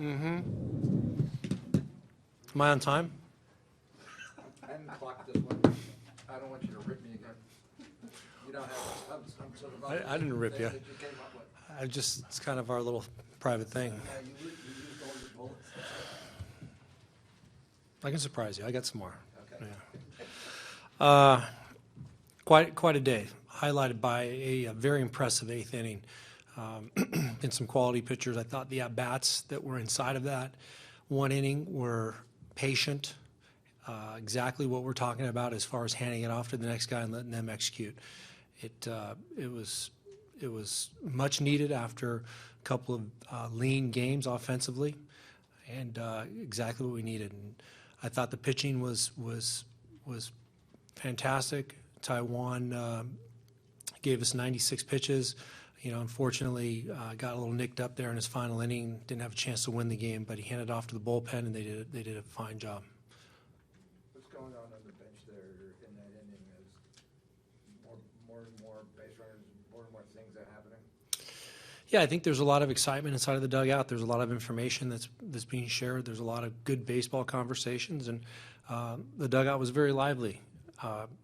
Mm-hmm. Am I on time? I haven't clocked this one. I don't want you to rip me again. You don't have some sort of. I didn't rip you. That you came up with. It's kind of our little private thing. You used all your bullets. I can surprise you. I got some more. Okay. Yeah. Quite a day, highlighted by a very impressive eighth inning. And some quality pitchers. I thought the at-bats that were inside of that one inning were patient, exactly what we're talking about as far as handing it off to the next guy and letting them execute. It was much needed after a couple of lean games offensively, and exactly what we needed. And I thought the pitching was fantastic. Taiwan gave us 96 pitches. Unfortunately, got a little nicked up there in his final inning. Didn't have a chance to win the game, but he handed it off to the bullpen, and they did a fine job. What's going on the bench there in that inning? Is more and more base runners, more and more things are happening? Yeah, I think there's a lot of excitement inside of the dugout. There's a lot of information that's being shared. There's a lot of good baseball conversations, and the dugout was very lively.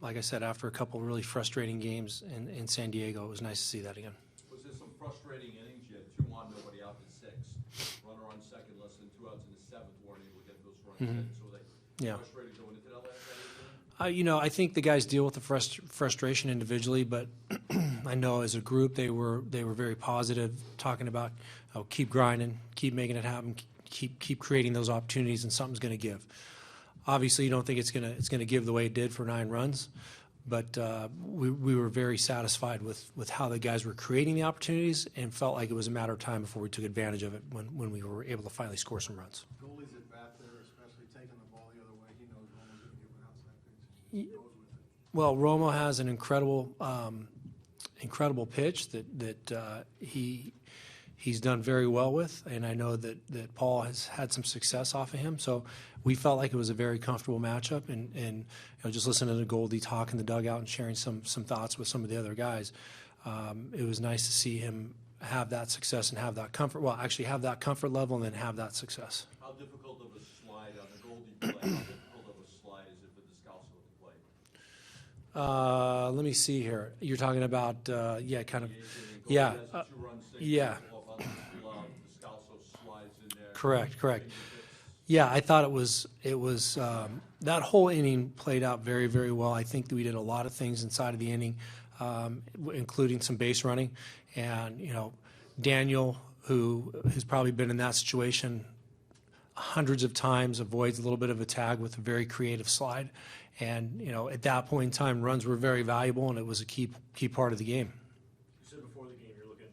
Like I said, after a couple of really frustrating games in San Diego, it was nice to see that again. Was there some frustrating innings? You had 2 on, nobody out in 6. Runner on second, less than 2 outs in the 7th, weren't able to get those runs in. So were they frustrated going into that last inning? I think the guys deal with the frustration individually, but I know as a group they were very positive, talking about keep grinding, keep making it happen, keep creating those opportunities, and something's going to give. Obviously, you don't think it's going to give the way it did for 9 runs, but we were very satisfied with how the guys were creating the opportunities, and felt like it was a matter of time before we took advantage of it when we were able to finally score some runs. Goalie's at bat there, especially taking the ball the other way. He knows Romo's going to give an outside pitch. He goes with it. Well, Romo has an incredible pitch that he's done very well with, and I know that Paul has had some success off of him. So we felt like it was a very comfortable matchup, and just listening to Goldie talk in the dugout and sharing some thoughts with some of the other guys, it was nice to see him have that success and have that comfort. Well, actually have that comfort level and then have that success. How difficult of a slide on the Goldie play? How difficult of a slide is it for Descalso to play? Let me see here. You're talking about yeah. Correct. Yeah, I thought it was that whole inning played out very, very well. I think that we did a lot of things inside of the inning, including some base running, and Daniel, who has probably been in that situation hundreds of times, avoids a little bit of a tag with a very creative slide, and at that point in time, runs were very valuable, and it was a key part of the game. You said before the game you're looking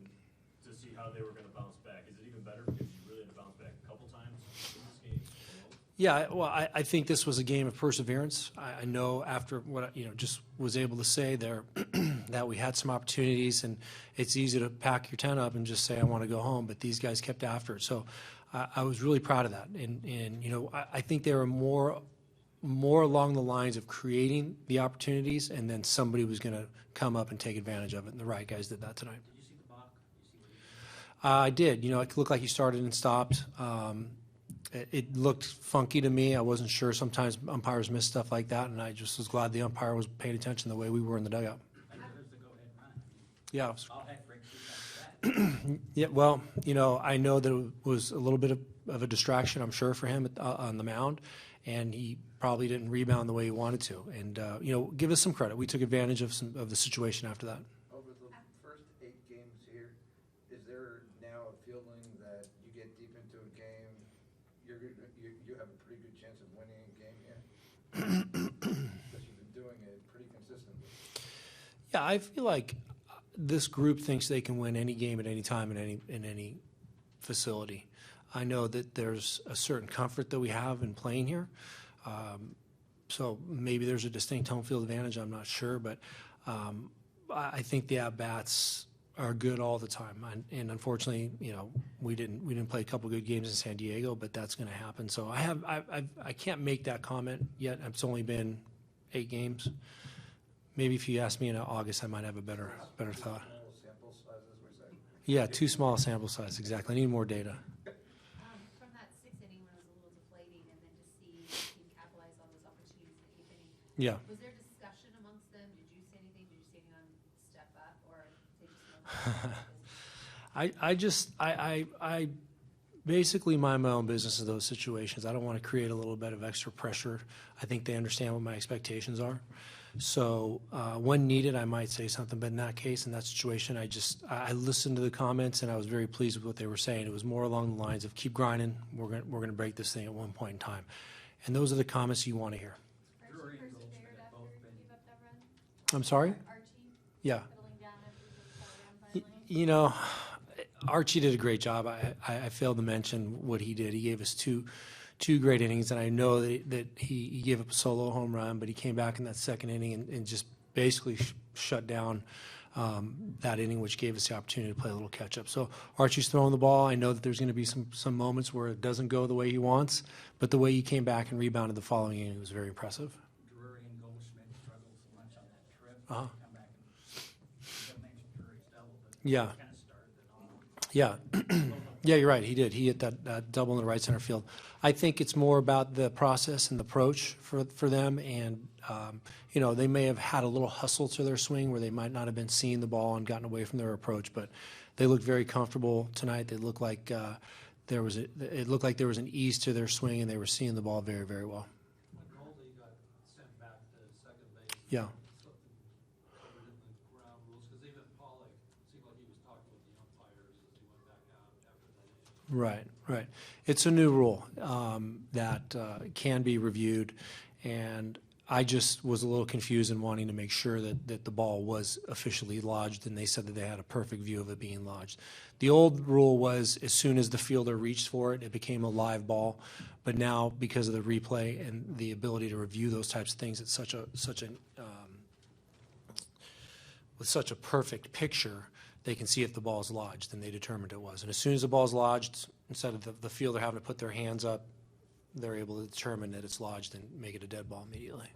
to see how they were going to bounce back. Is it even better because you really had to bounce back a couple times in this game? Yeah, well, I think this was a game of perseverance. I know after what just was able to say there that we had some opportunities, and it's easy to pack your tent up and just say I want to go home, but these guys kept after it. So I was really proud of that, and I think they were more along the lines of creating the opportunities, and then somebody was going to come up and take advantage of it, and the right guys did that tonight. Did you see the block? I did. It looked like he started and stopped. It looked funky to me. I wasn't sure. Sometimes umpires miss stuff like that, and I just was glad the umpire was paying attention the way we were in the dugout. I deserves to go ahead and run it. Yeah. All heck breaks loose after that. Yeah. Well, I know that it was a little bit of a distraction, I'm sure, for him on the mound, and he probably didn't rebound the way he wanted to. And give us some credit. We took advantage of the situation after that. Over the first 8 games here, is there now a feeling that you get deep into a game, you have a pretty good chance of winning a game here? Because you've been doing it pretty consistently. Yeah, I feel like this group thinks they can win any game at any time in any facility. I know that there's a certain comfort that we have in playing here. So maybe there's a distinct home field advantage, I'm not sure, but I think the at-bats are good all the time. And unfortunately, we didn't play a couple good games in San Diego, but that's going to happen. So I can't make that comment yet. It's only been 8 games. Maybe if you ask me in August, I might have a better thought. Small sample sizes, we say. Yeah, too small a sample size, exactly. I need more data. From that Yeah. Was there discussion amongst them? Did you say anything? Did you say anything on step up, or they just I basically mind my own business in those situations. I don't want to create a little bit of extra pressure. I think they understand what my expectations are. So when needed, I might say something, but in that case, in that situation, I listened to the comments and I was very pleased with what they were saying. It was more along the lines of keep grinding. We're going to break this thing at one point in time, and those are the comments you want to hear. Drury and Goldschmidt have both been. I'm sorry? Yeah. You know, Archie did a great job. I failed to mention what he did. He gave us two great innings, and I know that he gave up a solo home run, but he came back in that second inning and just basically shut down that inning, which gave us the opportunity to play a little catch-up. So Archie's throwing the ball. I know that there's going to be some moments where it doesn't go the way he wants, but the way he came back and rebounded the following inning was very impressive. Drury and Goldschmidt struggled so much on that trip. Uh-huh. Come back and you mentioned Drury's double, but Yeah. kind of started it all. Yeah. Yeah, you're right. He did. He hit that double in the right center field. I think it's more about the process and the approach for them. And, you know, they may have had a little hustle to their swing where they might not have been seeing the ball and gotten away from their approach. But they looked very comfortable tonight. They looked like there was an ease to their swing, and they were seeing the ball very, very well. When Goldie got sent back to second base, Yeah. something covered in the ground rules, because even Pollock seemed like he was talking with the umpires as he went back out after that inning. Right, right. It's a new rule that can be reviewed, and I just was a little confused in wanting to make sure that the ball was officially lodged, and they said that they had a perfect view of it being lodged. The old rule was as soon as the fielder reached for it, it became a live ball. But now, because of the replay and the ability to review those types of things, it's with such a perfect picture, they can see if the ball is lodged, and they determined it was. And as soon as the ball is lodged, instead of the fielder having to put their hands up, they're able to determine that it's lodged and make it a dead ball immediately.